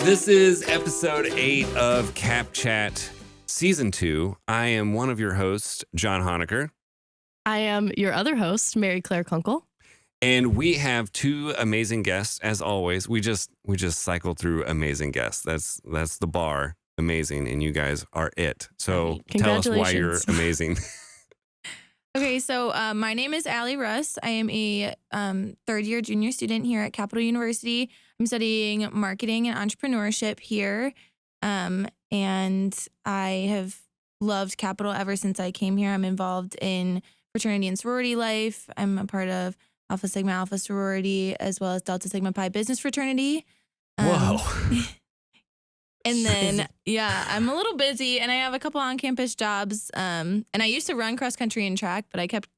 This is episode 8 of CapChat Season 2. I am one of your hosts, John Honecker. I am your other host, Mary Claire Kunkel. And we have two amazing guests, as always. We just cycle through amazing guests. That's the bar. Amazing, and you guys are it. So tell us why you're amazing. Okay, so my name is Allie Russ. I am a third-year junior student here at Capital University. I'm studying marketing and entrepreneurship here, and I have loved Capital ever since I came here. I'm involved in fraternity and sorority life. I'm a part of Alpha Sigma Alpha sorority, as well as Delta Sigma Pi business fraternity. Whoa. And then, I'm a little busy, and I have a couple on-campus jobs. And I used to run cross-country and track, but I kept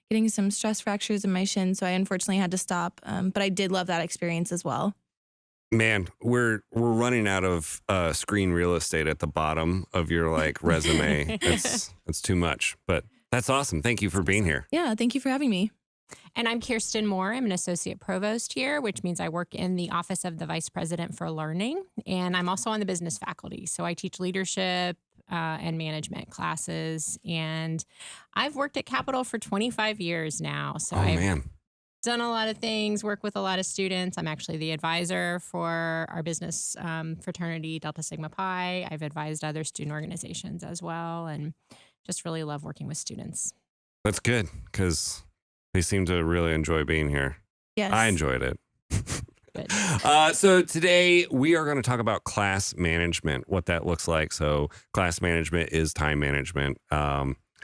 getting some stress fractures in my shin, so I unfortunately had to stop. But I did love that experience as well. Man, we're running out of screen real estate at the bottom of your resume. It's too much, but that's awesome. Thank you for being here. Yeah, thank you for having me. And I'm Keirsten Moore. I'm an associate provost here, which means I work in the office of the vice president for learning. And I'm also on the business faculty. So I teach leadership and management classes. And I've worked at Capital for 25 years now. So I've done a lot of things, work with a lot of students. I'm actually the advisor for our business fraternity, Delta Sigma Pi. I've advised other student organizations as well, and just really love working with students. That's good, because they seem to really enjoy being here. Yes. I enjoyed it. Good. So today we are going to talk about class management, what that looks like. So class management is time management.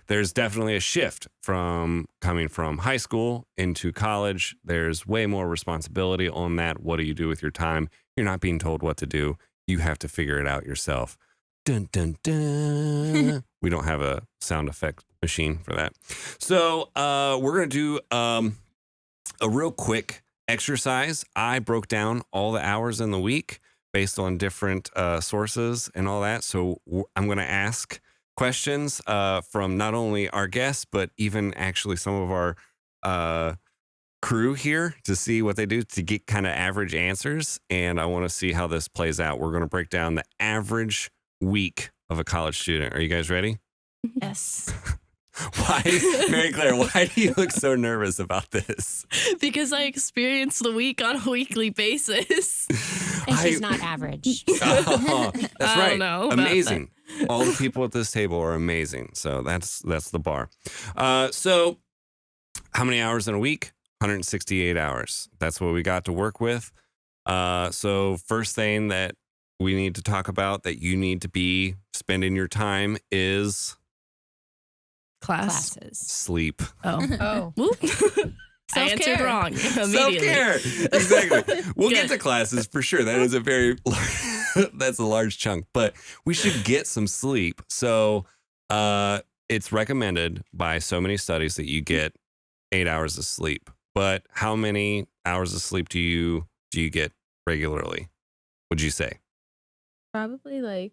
There's definitely a shift from coming from high school into college. There's way more responsibility on that. What do you do with your time? You're not being told what to do. You have to figure it out yourself. Dun, dun, dun. We don't have a sound effect machine for that. So we're going to do a real quick exercise. I broke down all the hours in the week based on different sources and all that. So I'm going to ask questions from not only our guests, but even actually some of our crew here to see what they do to get kind of average answers. And I want to see how this plays out. We're going to break down the average week of a college student. Are you guys ready? Yes. Why, Mary Claire, why do you look so nervous about this? Because I experience the week on a weekly basis. And she's not average. Oh, that's right. Amazing. That. All the people at this table are amazing. So that's the bar. So how many hours in a week? 168 hours. That's what we got to work with. So first thing that we need to talk about that you need to be spending your time is Classes. Sleep. Oh. I answered Self-care. wrong immediately. Self-care. Exactly. We'll get to classes for sure. That is that's a large chunk, but we should get some sleep. So it's recommended by so many studies that you get 8 hours of sleep. But how many hours of sleep do you get regularly, would you say? Probably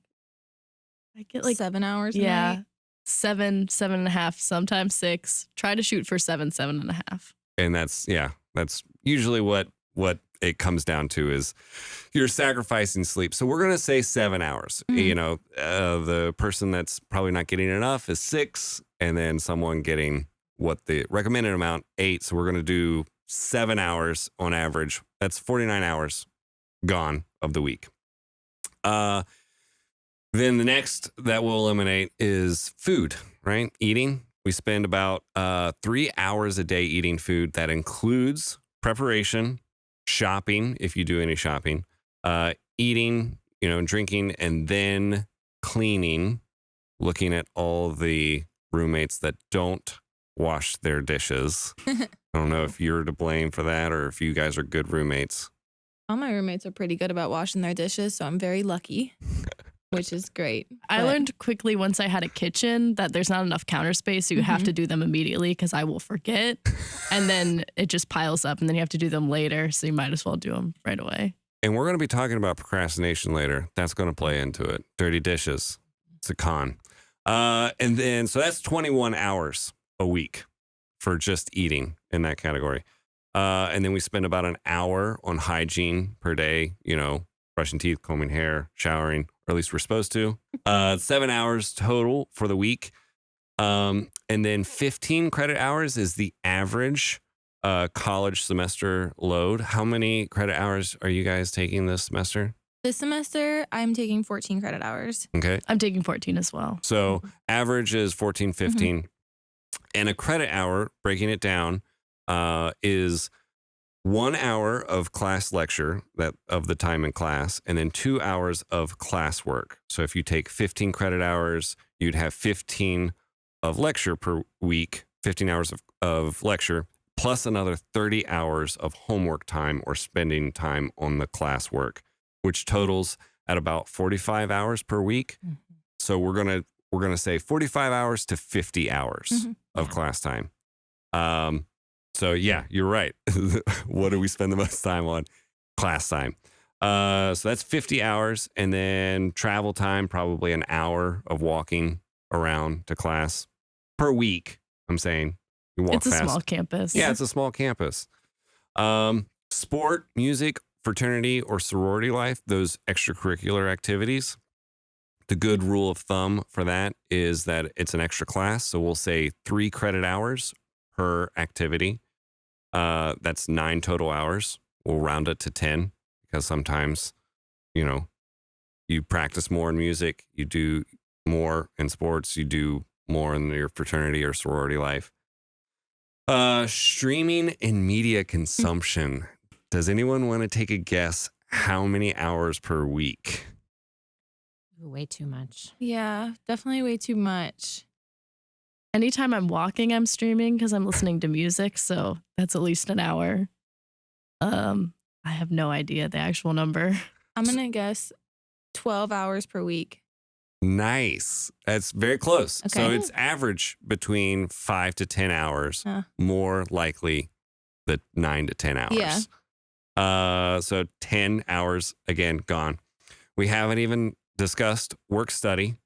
I get 7 hours. yeah, 7.5, sometimes 6. Try to shoot for 7.5. And that's usually what it comes down to is you're sacrificing sleep. So we're going to say 7 hours. Mm-hmm. You know, the person that's probably not getting enough is 6, and then someone getting what the recommended amount, 8. So we're going to do 7 hours on average. That's 49 hours gone of the week. Then the next that we'll eliminate is food, right? Eating. We spend about 3 hours a day eating food. That includes preparation, shopping, if you do any shopping, eating, drinking, and then cleaning, looking at all the roommates that don't wash their dishes. I don't know if you're to blame for that or if you guys are good roommates. All my roommates are pretty good about washing their dishes, so I'm very lucky, which is great. I learned quickly once I had a kitchen that there's not enough counter space, so you have to do them immediately because I will forget. And then it just piles up and then you have to do them later, so you might as well do them right away. And we're going to be talking about procrastination later. That's going to play into it. Dirty dishes. It's a con. And then, so that's 21 hours a week for just eating in that category. And then we spend about an hour on hygiene per day, brushing teeth, combing hair, showering, or at least we're supposed to. 7 hours total for the week. And then 15 credit hours is the average college semester load. How many credit hours are you guys taking this semester? This semester, I'm taking 14 credit hours. Okay. I'm taking 14 as well. So average is 14, 15. And a credit hour, breaking it down, is 1 hour of class lecture that of the time in class, and then 2 hours of classwork. So if you take 15 credit hours, you'd have 15 of lecture per week, 15 hours of lecture, plus another 30 hours of homework time or spending time on the classwork, which totals at about 45 hours per week. So we're gonna say 45 hours to 50 hours of class time. So yeah, you're right. What do we spend the most time on? Class time. So that's 50 hours, and then travel time, probably an hour of walking around to class per week. I'm saying you walk It's a fast. small campus. Yeah, it's a small campus. Sport, music, fraternity, or sorority life, those extracurricular activities. The good rule of thumb for that is that it's an extra class. So we'll say 3 credit hours per activity. That's 9 total hours. We'll round it to 10 because sometimes, you practice more in music, you do more in sports, you do more in your fraternity or sorority life. Streaming and media consumption. Does anyone want to take a guess how many hours per week? Way too much. Yeah, definitely way too much. Anytime I'm walking, I'm streaming because I'm listening to music. So that's at least an hour. I have no idea the actual number. I'm going to guess 12 hours per week. Nice. That's very close. Okay. So it's average between 5 to 10 hours, more likely the 9 to 10 hours. Yeah. So 10 hours, again, gone. We haven't even discussed work study,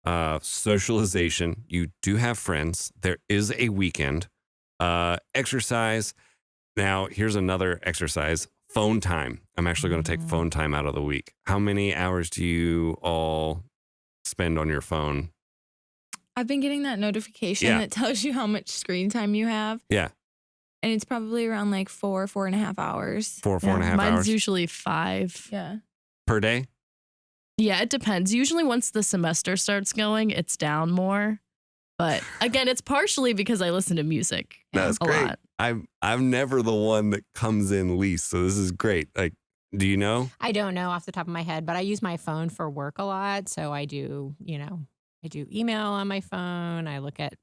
socialization. You do have friends. There is a weekend. Exercise. Now, here's another exercise. Phone time. I'm actually going to take phone time out of the week. How many hours do you all spend on your phone? I've been getting that notification that tells you how much screen time you have. Yeah. And it's probably around like 4.5 hours. 4.5 hours. Mine's usually 5. Yeah. Per day? Yeah, it depends. Usually once the semester starts going, it's down more. But again, it's partially because I listen to music That's a great. lot. I'm never the one that comes in least, so this is great. Like, do you know? I don't know off the top of my head, but I use my phone for work a lot. So I do, I do email on my phone. I look at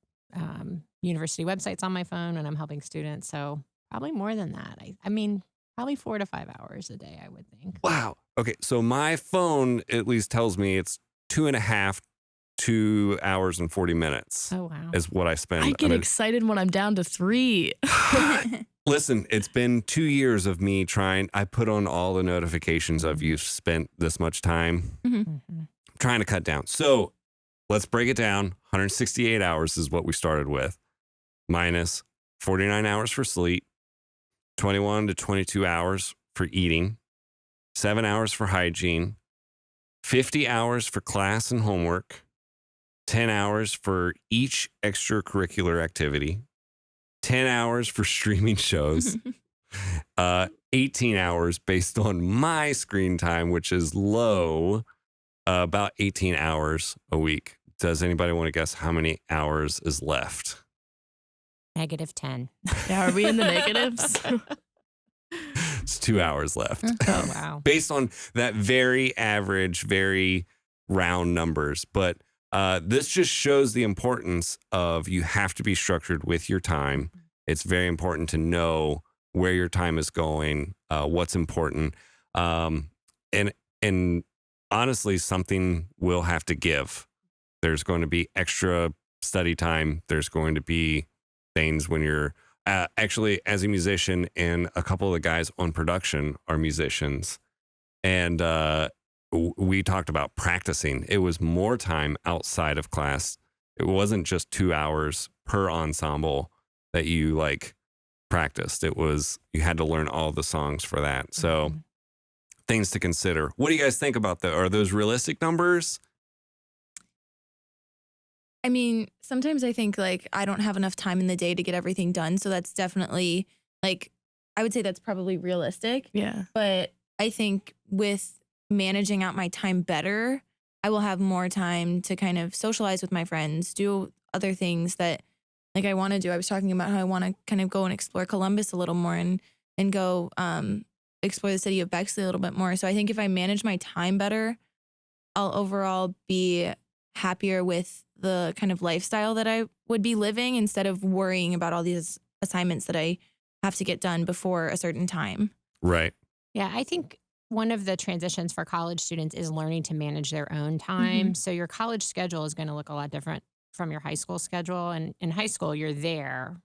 university websites on my phone when I'm helping students. So probably more than that. I mean, probably 4 to 5 hours a day, I would think. Wow. Okay, so my phone at least tells me it's 2 hours and 40 minutes. Oh, wow. Is what I spend. I get excited when I'm down to 3. Listen, it's been 2 years of me trying. I put on all the notifications of you've spent this much time. Trying to cut down. So let's break it down. 168 hours is what we started with, minus 49 hours for sleep, 21 to 22 hours for eating, 7 hours for hygiene, 50 hours for class and homework, 10 hours for each extracurricular activity, 10 hours for streaming shows, 18 hours based on my screen time, which is low, about 18 hours a week. Does anybody want to guess how many hours is left? -10. Yeah, are we in the negatives? It's 2 hours left. Oh, wow. Based on that very average, very round numbers. But this just shows the importance of you have to be structured with your time. It's very important to know where your time is going, what's important. And honestly, something will have to give. There's going to be extra study time. There's going to be things when you're actually, as a musician, and a couple of the guys on production are musicians. And we talked about practicing. It was more time outside of class. It wasn't just 2 hours per ensemble that you practiced. It was, you had to learn all the songs for that. So things to consider. What do you guys think about that? Are those realistic numbers? I mean, sometimes I think like I don't have enough time in the day to get everything done. So that's definitely like, I would say that's probably realistic. Yeah. But I think with managing out my time better, I will have more time to kind of socialize with my friends, do other things that like I want to do. I was talking about how I want to kind of go and explore Columbus a little more and go explore the city of Bexley a little bit more. So I think if I manage my time better, I'll overall be happier with the kind of lifestyle that I would be living instead of worrying about all these assignments that I have to get done before a certain time. Right. Yeah, I think one of the transitions for college students is learning to manage their own time. So your college schedule is going to look a lot different from your high school schedule. And in high school, you're there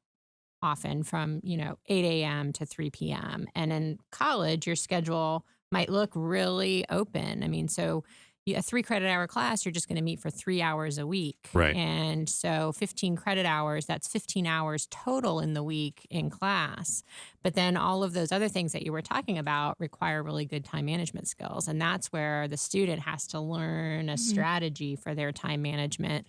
often from, 8 a.m. to 3 p.m. And in college, your schedule might look really open. I mean, so a 3 credit hour class, you're just going to meet for 3 hours a week. Right. And so 15 credit hours, that's 15 hours total in the week in class. But then all of those other things that you were talking about require really good time management skills. And that's where the student has to learn a strategy for their time management.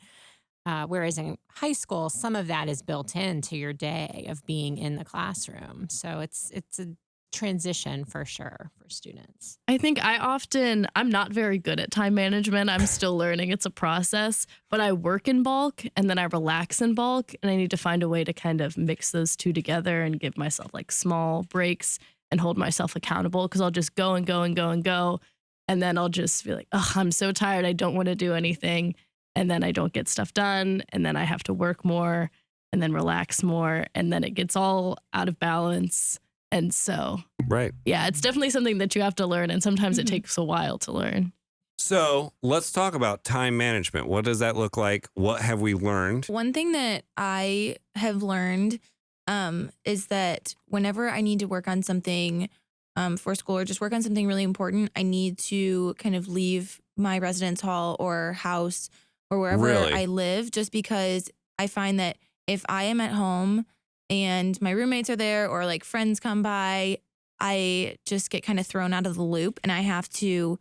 Whereas in high school, some of that is built into your day of being in the classroom. So it's a transition for sure for students. I think I'm not very good at time management. I'm still learning. It's a process, but I work in bulk and then I relax in bulk. And I need to find a way to kind of mix those two together and give myself like small breaks and hold myself accountable, because I'll just go and go and go and go. And then I'll just be like, oh, I'm so tired. I don't want to do anything. And then I don't get stuff done. And then I have to work more and then relax more. And then it gets all out of balance. And so, Right. yeah, it's definitely something that you have to learn. And sometimes it takes a while to learn. So let's talk about time management. What does that look like? What have we learned? One thing that I have learned is that whenever I need to work on something for school or just work on something really important, I need to kind of leave my residence hall or house or wherever Really? I live, just because I find that if I am at home and my roommates are there or like friends come by, I just get kind of thrown out of the loop and I have to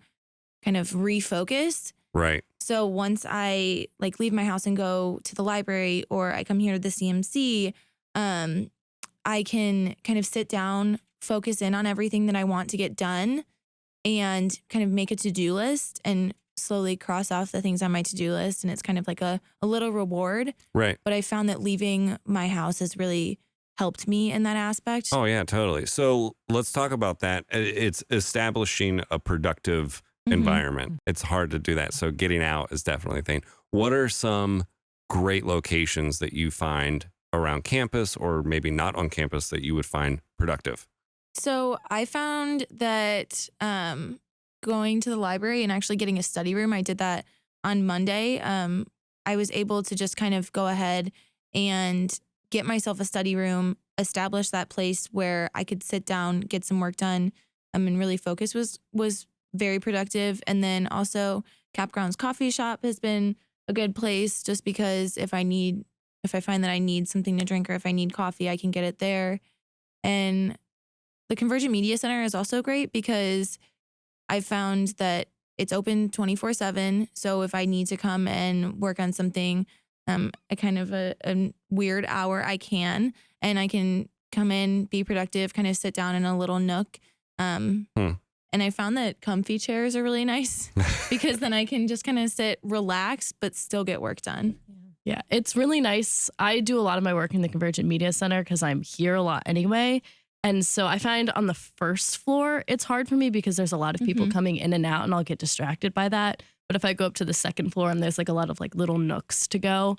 kind of refocus. Right. So once I like leave my house and go to the library or I come here to the CMC, I can kind of sit down, focus in on everything that I want to get done and kind of make a to-do list and slowly cross off the things on my to-do list. And it's kind of like a little reward. Right. But I found that leaving my house has really helped me in that aspect. Oh, yeah, totally. So let's talk about that. It's establishing a productive environment. It's hard to do that. So getting out is definitely a thing. What are some great locations that you find around campus or maybe not on campus that you would find productive? So I found that going to the library and actually getting a study room, I did that on Monday. I was able to just kind of go ahead and get myself a study room, establish that place where I could sit down, get some work done, and really focus was very productive. And then also Capground's coffee shop has been a good place just because if I find that I need something to drink or if I need coffee, I can get it there. And the Convergent Media Center is also great because I found that it's open 24/7. So if I need to come and work on something, a kind of a weird hour, I can. And I can come in, be productive, kind of sit down in a little nook. And I found that comfy chairs are really nice because then I can just kind of sit, relax, but still get work done. Yeah, it's really nice. I do a lot of my work in the Convergent Media Center because I'm here a lot anyway. And so I find on the first floor, it's hard for me because there's a lot of people coming in and out and I'll get distracted by that. But if I go up to the second floor and there's like a lot of like little nooks to go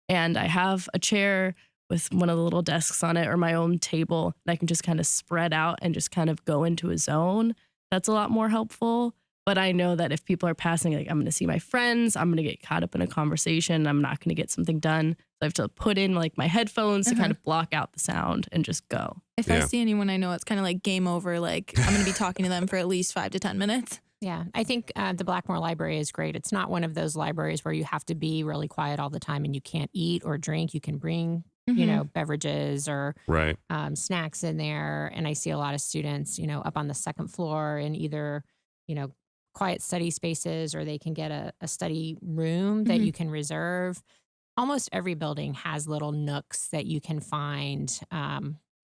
and I have a chair with one of the little desks on it or my own table and I can just kind of spread out and just kind of go into a zone, that's a lot more helpful. But I know that if people are passing, like I'm going to see my friends, I'm going to get caught up in a conversation. I'm not going to get something done. So I have to put in like my headphones to kind of block out the sound and just go. If I see anyone I know, it's kind of like game over. Like I'm going to be talking to them for at least 5 to 10 minutes. Yeah, I think the Blackmore Library is great. It's not one of those libraries where you have to be really quiet all the time and you can't eat or drink. You can bring, beverages or snacks in there. And I see a lot of students, up on the second floor in either quiet study spaces, or they can get a study room that you can reserve. Almost every building has little nooks that you can find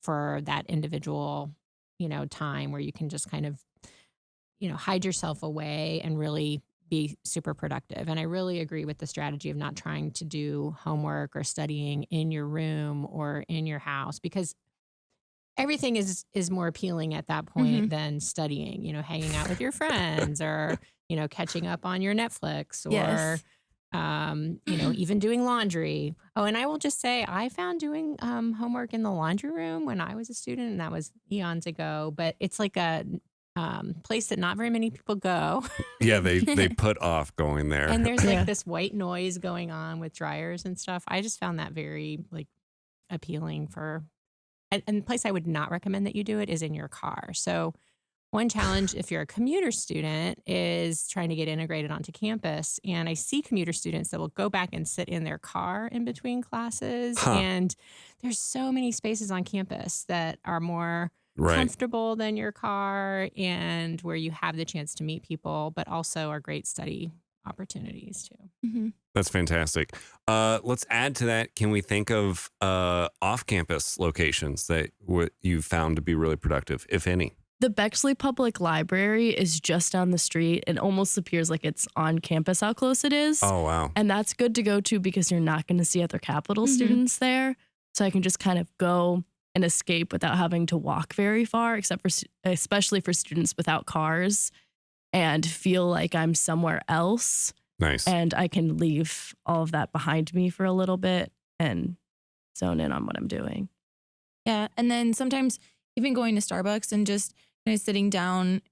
for that individual, time where you can just kind of, hide yourself away and really be super productive. And I really agree with the strategy of not trying to do homework or studying in your room or in your house, because everything is more appealing at that point than studying, hanging out with your friends or, catching up on your Netflix or, Yes. even doing laundry. Oh, and I will just say I found doing homework in the laundry room when I was a student, and that was eons ago, but it's like a place that not very many people go. Yeah, they put off going there. And there's Yeah. like this white noise going on with dryers and stuff. I just found that very appealing for, and the place I would not recommend that you do it is in your car. So one challenge if you're a commuter student is trying to get integrated onto campus. And I see commuter students that will go back and sit in their car in between classes. Huh. And there's so many spaces on campus that are more Right. comfortable than your car and where you have the chance to meet people, but also are great study opportunities too. That's fantastic. Let's add to that. Can we think of off-campus locations that you found to be really productive, if any? The Bexley Public Library is just down the street. It almost appears like it's on campus how close it is. Oh, wow. And that's good to go to because you're not going to see other Capital students there. So I can just kind of go and escape without having to walk very far, especially for students without cars, and feel like I'm somewhere else. Nice. And I can leave all of that behind me for a little bit and zone in on what I'm doing. Yeah. And then sometimes even going to Starbucks and just kind of sitting down.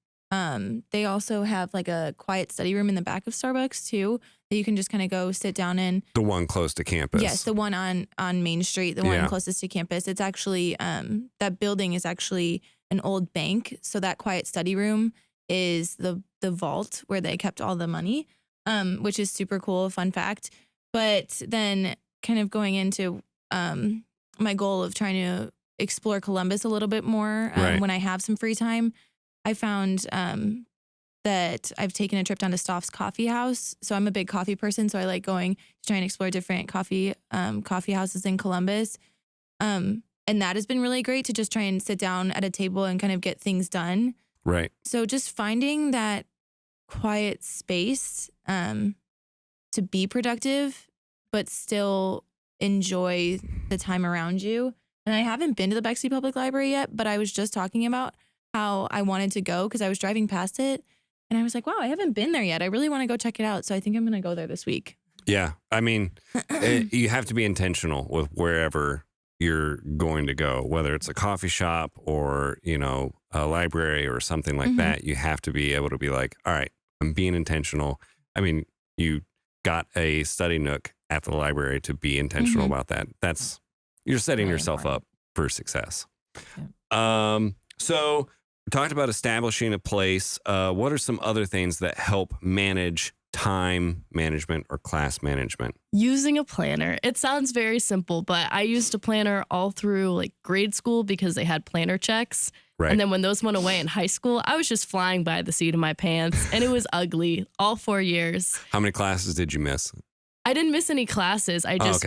They also have like a quiet study room in the back of Starbucks too, that you can just kind of go sit down in. The one close to campus. Yes, the one on Main Street, the one closest to campus. It's actually, that building is actually an old bank. So that quiet study room is the vault where they kept all the money, which is super cool, fun fact. But then kind of going into my goal of trying to explore Columbus a little bit more when I have some free time, I found that I've taken a trip down to Stoff's Coffee House. So I'm a big coffee person, so I like going to try and explore different coffee houses in Columbus. And that has been really great to just try and sit down at a table and kind of get things done. Right. So just finding that quiet space to be productive, but still enjoy the time around you. And I haven't been to the Bexley Public Library yet, but I was just talking about how I wanted to go because I was driving past it. And I was like, wow, I haven't been there yet. I really want to go check it out. So I think I'm going to go there this week. Yeah. I mean, you have to be intentional with wherever you're going to go, whether it's a coffee shop or, a library or something like that. You have to be able to be like, all right, I'm being intentional. I mean, you got a study nook at the library to be intentional about that. You're setting Really yourself important. up for success. So we talked about establishing a place. What are some other things that help manage time management or class management? Using a planner. It sounds very simple, but I used a planner all through like grade school because they had planner checks. Right. And then when those went away in high school, I was just flying by the seat of my pants and it was ugly all 4 years. How many classes did you miss? I didn't miss any classes. I just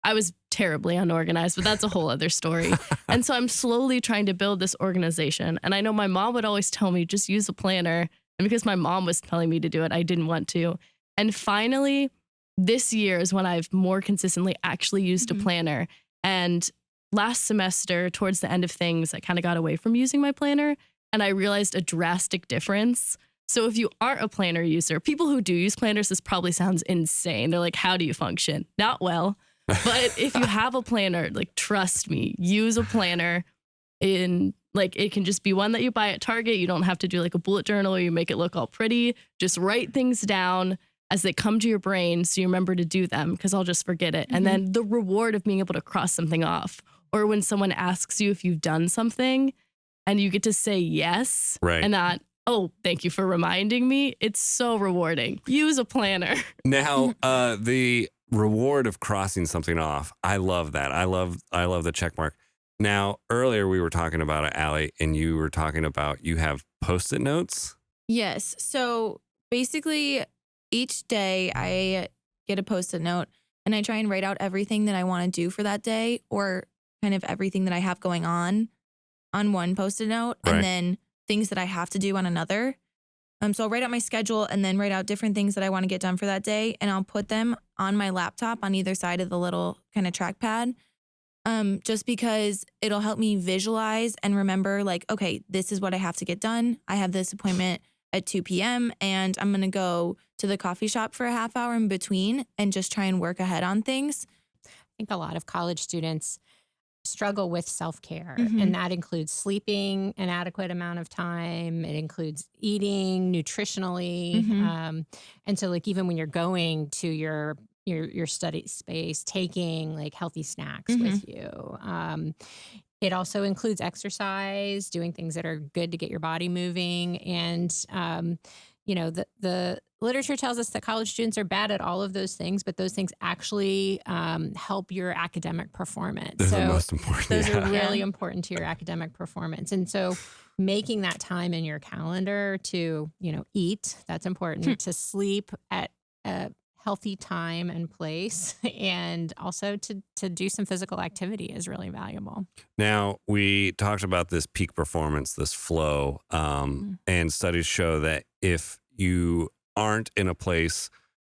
I was terribly unorganized, but that's a whole other story. And so I'm slowly trying to build this organization. And I know my mom would always tell me, just use a planner. And because my mom was telling me to do it, I didn't want to. And finally, this year is when I've more consistently actually used a planner. And last semester, towards the end of things, I kind of got away from using my planner. And I realized a drastic difference. So if you aren't a planner user, people who do use planners, this probably sounds insane. They're like, how do you function? Not well. But if you have a planner, like, trust me, use a planner. It can just be one that you buy at Target. You don't have to do like a bullet journal or you make it look all pretty. Just write things down as they come to your brain so you remember to do them, because I'll just forget it. And then the reward of being able to cross something off, or when someone asks you if you've done something and you get to say yes and not, oh, thank you for reminding me. It's so rewarding. Use a planner. Now, the reward of crossing something off, I love that. I love the check mark. Now, earlier we were talking about it, Allie, and you were talking about you have Postit Notes. Yes. So basically, each day I get a Post-it note and I try and write out everything that I want to do for that day, or kind of everything that I have going on one Post-it note, Right. and then things that I have to do on another. So I'll write out my schedule and then write out different things that I want to get done for that day, and I'll put them on my laptop on either side of the little kind of trackpad. Just because it'll help me visualize and remember, like, okay, this is what I have to get done. I have this appointment at 2 p.m. and I'm going to go to the coffee shop for a half hour in between and just try and work ahead on things. I think a lot of college students struggle with self-care, Mhm. and that includes sleeping an adequate amount of time. It includes eating nutritionally. Mhm. And so like even when you're going to your study space, taking like healthy snacks with you. It also includes exercise, doing things that are good to get your body moving. And, the literature tells us that college students are bad at all of those things, but those things actually help your academic performance. Those are the So most important. those yeah. are really Yeah. important to your academic performance. And so making that time in your calendar to, eat, that's important, to sleep at a healthy time and place, and also to do some physical activity is really valuable. Now, we talked about this peak performance, this flow, and studies show that if you aren't in a place,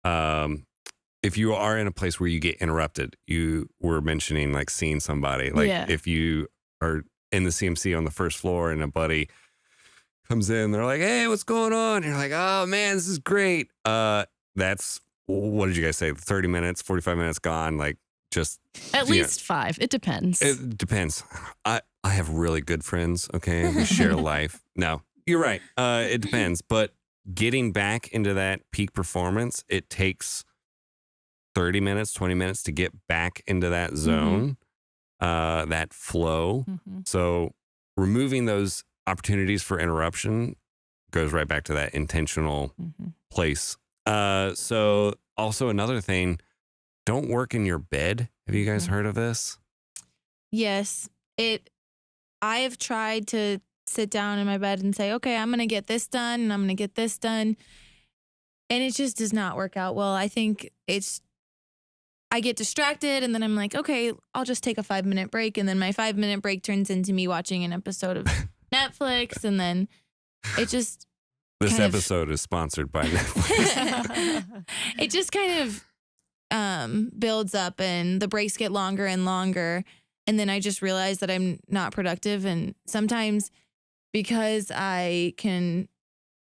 if you are in a place where you get interrupted, you were mentioning like seeing somebody, like Yeah. if you are in the CMC on the first floor and a buddy comes in, they're like, hey, what's going on? You're like, oh man, this is great. That's, what did you guys say? 30 minutes, 45 minutes gone. Like just At you know, least 5. It depends. it depends. I have really good friends. Okay. We share life. No, you're right. It depends. But getting back into that peak performance, it takes 30 minutes, 20 minutes to get back into that zone, that flow. So removing those opportunities for interruption goes right back to that intentional place. So also another thing, don't work in your bed. Have you guys heard of this? Yes. I have tried to sit down in my bed and say, okay, I'm going to get this done and I'm going to get this done. And it just does not work out well. I think I get distracted and then I'm like, okay, I'll just take a 5-minute break. And then my 5-minute break turns into me watching an episode of Netflix. And then it just, This kind of- episode is sponsored by Netflix. it just kind of builds up and the breaks get longer and longer. And then I just realize that I'm not productive. And sometimes because I can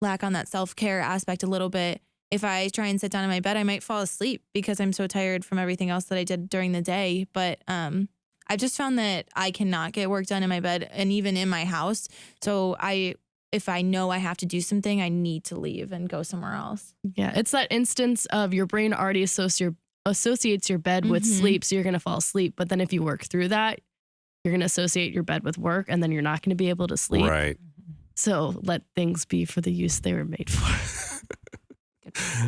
lack on that self-care aspect a little bit, if I try and sit down in my bed, I might fall asleep because I'm so tired from everything else that I did during the day. But I've just found that I cannot get work done in my bed and even in my house. So if I know I have to do something, I need to leave and go somewhere else. Yeah, it's that instance of your brain already associates your bed with sleep, so you're going to fall asleep. But then if you work through that, you're going to associate your bed with work, and then you're not going to be able to sleep. Right. So let things be for the use they were made for.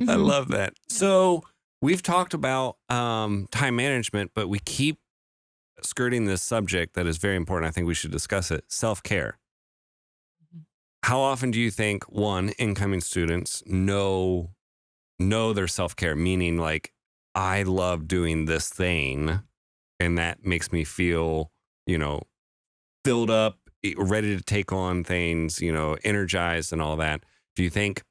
I love that. So we've talked about time management, but we keep skirting this subject that is very important. I think we should discuss it. Self-care. How often do you think, one, incoming students know their self-care? Meaning like, I love doing this thing and that makes me feel, filled up, ready to take on things, energized and all that. Do you think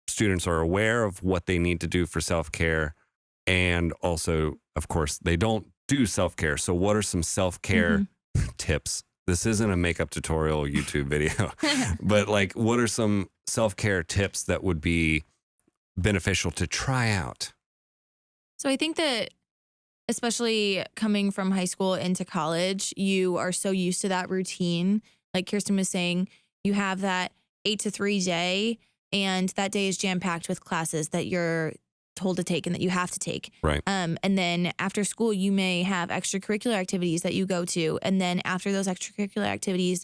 students are aware of what they need to do for self-care? And also, of course, they don't do self-care. So what are some self-care tips? This isn't a makeup tutorial YouTube video, but like, what are some self-care tips that would be beneficial to try out? So I think that especially coming from high school into college, you are so used to that routine. Like Kirsten was saying, you have that 8 to 3 day, and that day is jam-packed with classes that you're told to take and that you have to take. Right. And then after school, you may have extracurricular activities that you go to. And then after those extracurricular activities,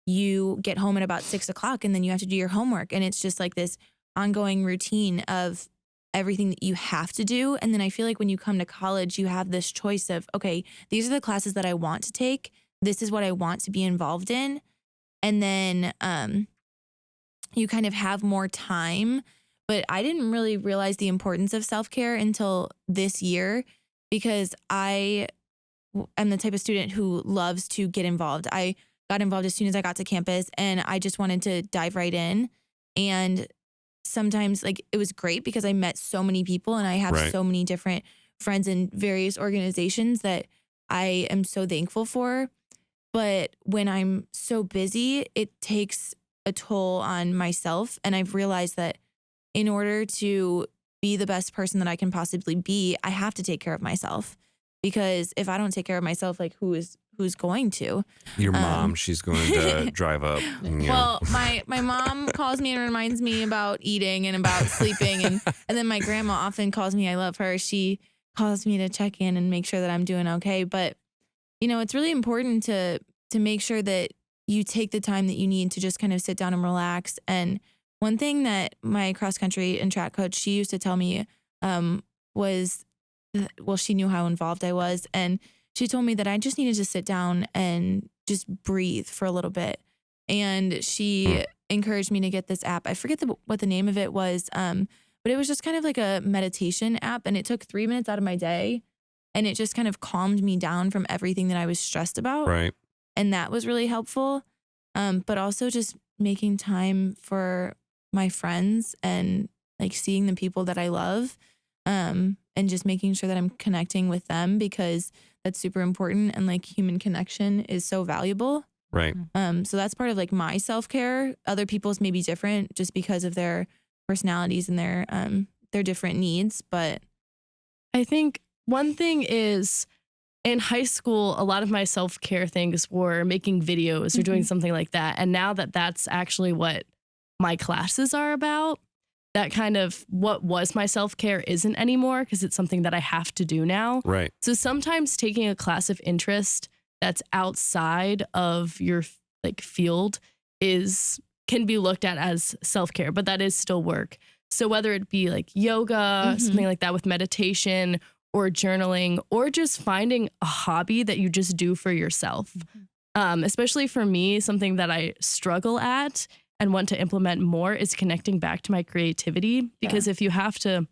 you get home at about 6 o'clock and then you have to do your homework. And it's just like this ongoing routine of everything that you have to do. And then I feel like when you come to college, you have this choice of, okay, these are the classes that I want to take. This is what I want to be involved in. And then you kind of have more time. But I didn't really realize the importance of self-care until this year, because I am the type of student who loves to get involved. I got involved as soon as I got to campus, and I just wanted to dive right in. And sometimes like it was great because I met so many people, and I have so many different friends in various organizations that I am so thankful for. But when I'm so busy, it takes a toll on myself. And I've realized that in order to be the best person that I can possibly be, I have to take care of myself. Because if I don't take care of myself, like who's going to? Your mom, she's going to drive up. Well, my mom calls me and reminds me about eating and about sleeping. And then my grandma often calls me. I love her. She calls me to check in and make sure that I'm doing okay. But, it's really important to make sure that you take the time that you need to just kind of sit down and relax. And one thing that my cross country and track coach, she used to tell me was, well, she knew how involved I was. And she told me that I just needed to sit down and just breathe for a little bit. And she encouraged me to get this app. I forget what the name of it was, but it was just kind of like a meditation app. And it took 3 minutes out of my day. And it just kind of calmed me down from everything that I was stressed about. Right. And that was really helpful. But also just making time for my friends and like seeing the people that I love, and just making sure that I'm connecting with them, because that's super important. And like human connection is so valuable. Right. So that's part of like my self-care. Other people's may be different just because of their personalities and their different needs. But I think one thing is, in high school, a lot of my self-care things were making videos or doing something like that. And now that that's actually what my classes are about, that kind of what was my self-care isn't anymore, because it's something that I have to do now. Right. So sometimes taking a class of interest that's outside of your like field can be looked at as self-care, but that is still work. So whether it be like yoga, something like that with meditation, or journaling, or just finding a hobby that you just do for yourself. Especially for me, something that I struggle at and want to implement more is connecting back to my creativity. Because if you have to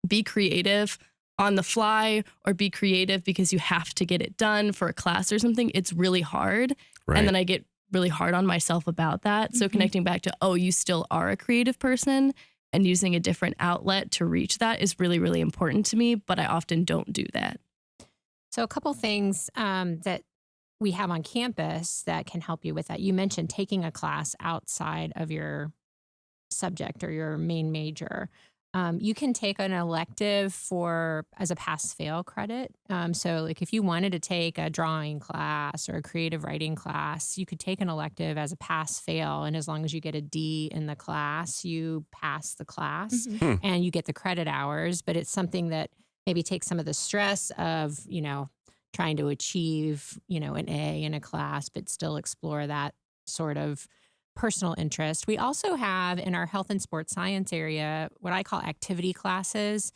be creative on the fly or be creative because you have to get it done for a class or something, it's really hard. Right. And then I get really hard on myself about that. So connecting back to, you still are a creative person, and using a different outlet to reach that is really, really important to me, but I often don't do that. So a couple things that we have on campus that can help you with that. You mentioned taking a class outside of your subject or your main major. You can take an elective as a pass-fail credit. So like if you wanted to take a drawing class or a creative writing class, you could take an elective as a pass-fail. And as long as you get a D in the class, you pass the class and you get the credit hours. But it's something that maybe takes some of the stress of, trying to achieve, an A in a class, but still explore that sort of personal interest. We also have in our health and sports science area what I call activity classes,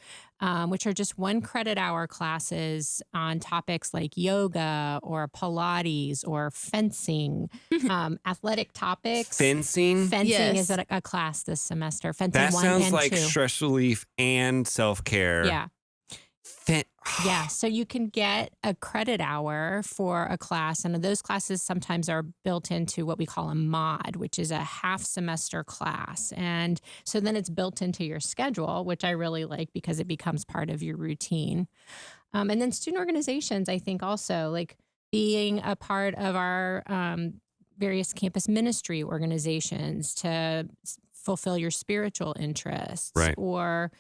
which are just 1 credit hour classes on topics like yoga or Pilates or fencing, athletic topics. Fencing? Fencing is a class this semester. Fencing That 1 sounds and like 2. stress relief and self-care. Yeah. Yeah, so you can get a credit hour for a class, and those classes sometimes are built into what we call a mod, which is a half semester class. And so then it's built into your schedule, which I really like because it becomes part of your routine. And then student organizations, I think also like being a part of our various campus ministry organizations to fulfill your spiritual interests. Right. Or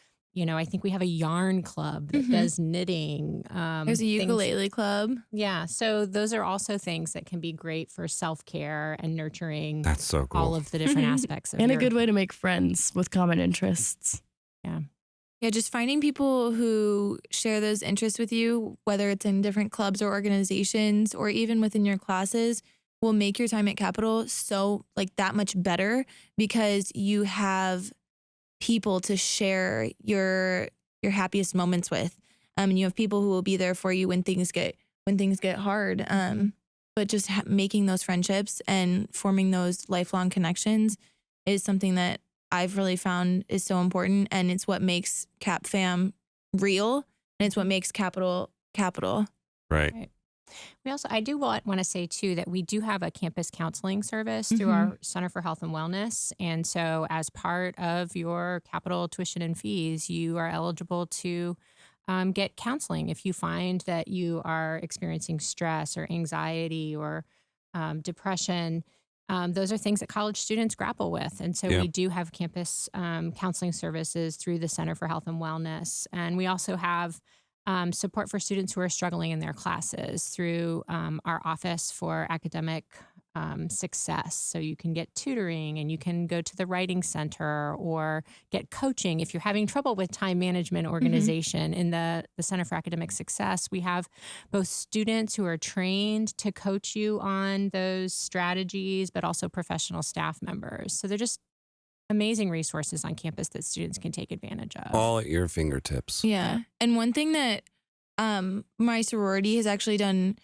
I think we have a yarn club that does knitting. There's a ukulele club. Yeah. So those are also things that can be great for self-care and nurturing. That's so cool. All of the different aspects of and a good way to make friends with common interests. Yeah. Yeah, just finding people who share those interests with you, whether it's in different clubs or organizations or even within your classes, will make your time at Capitol so like that much better, because you have people to share your happiest moments with. And you have people who will be there for you when things get hard. But just making those friendships and forming those lifelong connections is something that I've really found is so important, and it's what makes CapFam real, and it's what makes Capital. Right. We also, I do want to say too that we do have a campus counseling service through our Center for Health and Wellness. And so as part of your capital tuition and fees, you are eligible to get counseling if you find that you are experiencing stress or anxiety or depression. Those are things that college students grapple with. And so Yeah. we do have campus counseling services through the Center for Health and Wellness. And we also have support for students who are struggling in their classes through our Office for Academic Success. So you can get tutoring and you can go to the Writing Center or get coaching. If you're having trouble with time management organization in the Center for Academic Success, we have both students who are trained to coach you on those strategies, but also professional staff members. So they're just amazing resources on campus that students can take advantage of. All at your fingertips. Yeah. And one thing that my sorority has actually done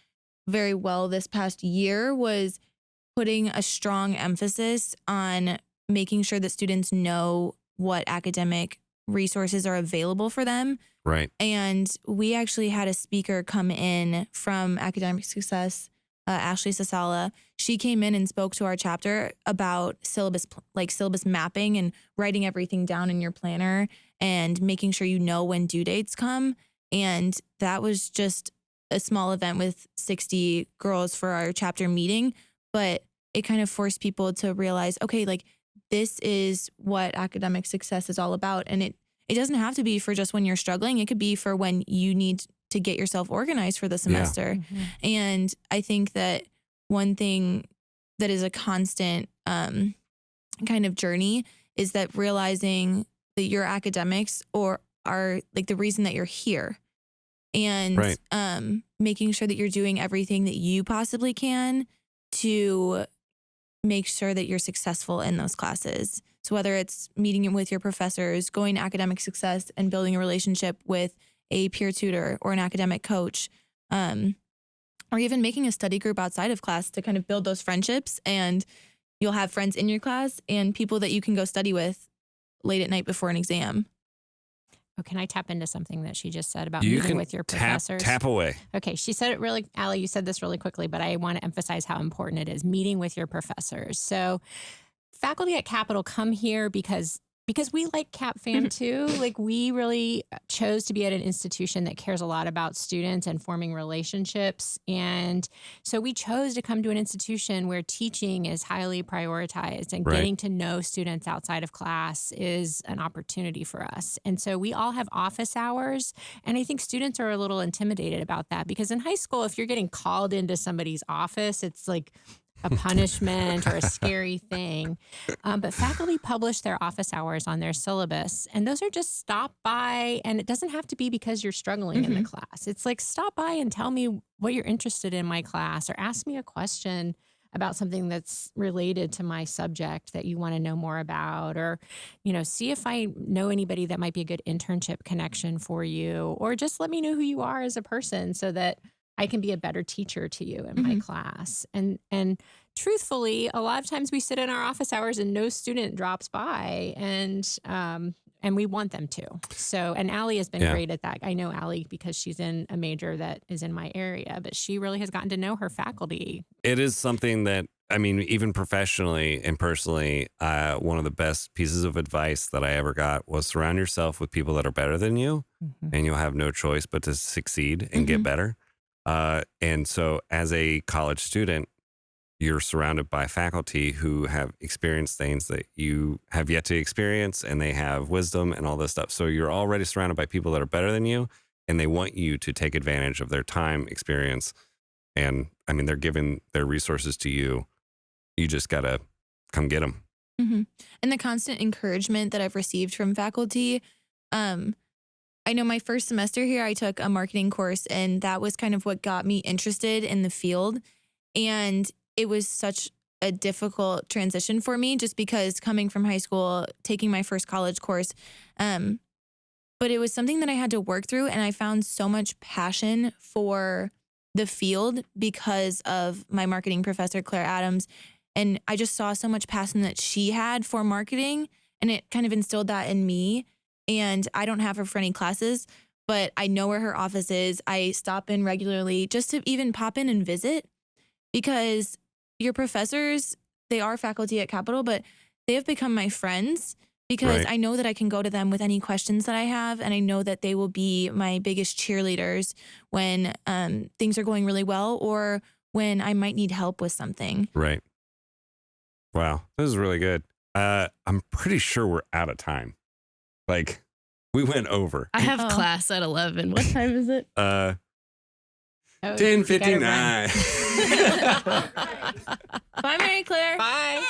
very well this past year was putting a strong emphasis on making sure that students know what academic resources are available for them. Right. And we actually had a speaker come in from Academic Success, Ashley Sasala. She came in and spoke to our chapter about syllabus mapping and writing everything down in your planner and making sure you know when due dates come. And that was just a small event with 60 girls for our chapter meeting, but it kind of forced people to realize, okay, like this is what academic success is all about. And it doesn't have to be for just when you're struggling. It could be for when you need to get yourself organized for the semester. And I think that one thing that is a constant kind of journey is that realizing that your academics are like the reason that you're here, and making sure that you're doing everything that you possibly can to make sure that you're successful in those classes. So whether it's meeting with your professors, going to academic success and building a relationship with a peer tutor or an academic coach, or even making a study group outside of class to kind of build those friendships, and you'll have friends in your class and people that you can go study with late at night before an exam. Oh, can I tap into something that she just said about meeting with your professors? Tap away. Okay, she said it really, Allie, you said this really quickly, but I want to emphasize how important it is, meeting with your professors. So faculty at Capital come here because we like CapFam too. Like we really chose to be at an institution that cares a lot about students and forming relationships. And so we chose to come to an institution where teaching is highly prioritized and getting to know students outside of class is an opportunity for us. And so we all have office hours. And I think students are a little intimidated about that because in high school, if you're getting called into somebody's office, it's like a punishment or a scary thing. But faculty publish their office hours on their syllabus. And those are just stop by. And it doesn't have to be because you're struggling in the class. It's like stop by and tell me what you're interested in my class, or ask me a question about something that's related to my subject that you want to know more about, or, see if I know anybody that might be a good internship connection for you, or just let me know who you are as a person so that I can be a better teacher to you in my class. And truthfully, a lot of times we sit in our office hours and no student drops by, and we want them to. So, and Allie has been great at that. I know Allie because she's in a major that is in my area, but she really has gotten to know her faculty. It is something that, I mean, even professionally and personally, one of the best pieces of advice that I ever got was surround yourself with people that are better than you, and you'll have no choice but to succeed and get better. And so as a college student, you're surrounded by faculty who have experienced things that you have yet to experience, and they have wisdom and all this stuff. So you're already surrounded by people that are better than you, and they want you to take advantage of their time, experience. And I mean, they're giving their resources to you. You just got to come get them. And the constant encouragement that I've received from faculty, I know my first semester here, I took a marketing course, and that was kind of what got me interested in the field. And it was such a difficult transition for me just because coming from high school, taking my first college course, but it was something that I had to work through. And I found so much passion for the field because of my marketing professor, Claire Adams. And I just saw so much passion that she had for marketing, and it kind of instilled that in me. And I don't have her for any classes, but I know where her office is. I stop in regularly just to even pop in and visit, because your professors, they are faculty at Capitol, but they have become my friends, because Right. I know that I can go to them with any questions that I have. And I know that they will be my biggest cheerleaders when things are going really well, or when I might need help with something. Right. Wow. This is really good. I'm pretty sure we're out of time. Like, we went over. I have Oh. class at 11. What time is it? Oh, you gotta run. 10:59. Bye, Mary Claire. Bye.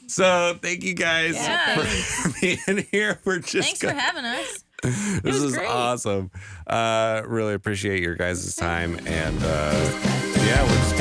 So thank you guys Yeah. for being here. We're just Thanks for having us. This was is great. awesome. Really appreciate your guys' time. And yeah, we're just